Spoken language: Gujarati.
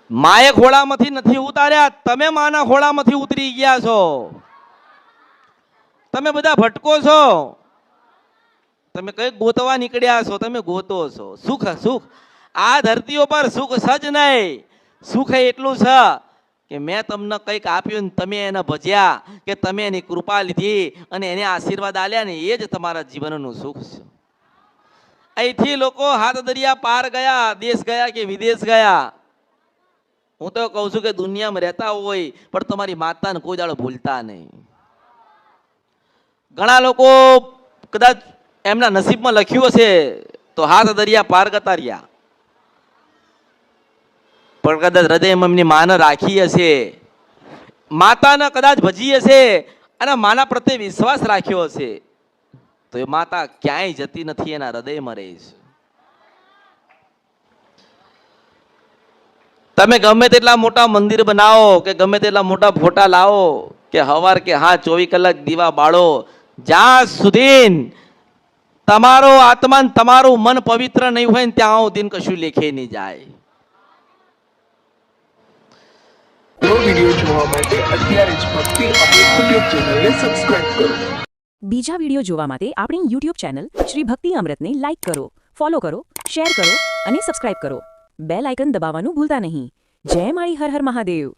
માએ ખોળામાંથી નથી ઉતાર્યા, તમે માના ખોળામાંથી ઉતરી ગયા છો. તમે બધા ભટકો છો. તમે કઈ ગોતવા નીકળ્યા છો, તમે ગોતો છો સુખ. સુખ આ ધરતીઓ પર સુખ સજ નહીં. સુખ એટલું છે કે મેં તમને કંઈક આપ્યું ને તમે એને ભજ્યા, કે તમે એની કૃપા લીધી અને એને આશીર્વાદ આલ્યા ને, એ જ તમારા જીવનનું સુખ છે. અહીંથી લોકો હાથ દરિયા પાર ગયા, દેશ ગયા કે વિદેશ ગયા. હું તો કહું છું કે દુનિયામાં રહેતા હોય પણ તમારી માતાને કોઈ દાડો ભૂલતા નહીં. ઘણા લોકો કદાચ એમના નસીબમાં લખ્યું હશે તો હાથ દરિયા પાર કરતા રહ્યા, પણ કદાચ હૃદયમાં એમની માને રાખી હશે, માતાને કદાચ ભજી હશે અને માના પ્રત્યે વિશ્વાસ રાખ્યો હશે, તો એ માતા ક્યાંય જતી નથી, એના હૃદયમાં રહે છે. તમે ગમે તેટલા મોટા મંદિર બનાવો કે ગમે તેટલા મોટા ફોટા લાવો કે હવાર કે હા 24 કલાક દીવા બાળો, જ્યાં સુધી તમારો આત્મા તમારું મન પવિત્ર નહીં હોય ને ત્યાં સુધી કશું લેખે નહીં જાય. વિડિયો જોવા માટે અત્યારે જ ભક્તિ અમૃત યુટ્યુબ ચેનલને સબસ્ક્રાઇબ કરો. બીજા વિડિયો જોવા માટે આપણી યુટ્યુબ ચેનલ શ્રી ભક્તિ અમૃતને લાઇક કરો, ફોલો કરો, શેર કરો અને સબસ્ક્રાઇબ કરો. બેલ આઇકન દબાવવાનું ભૂલતા નહીં. જય માળી હર હર મહાદેવ.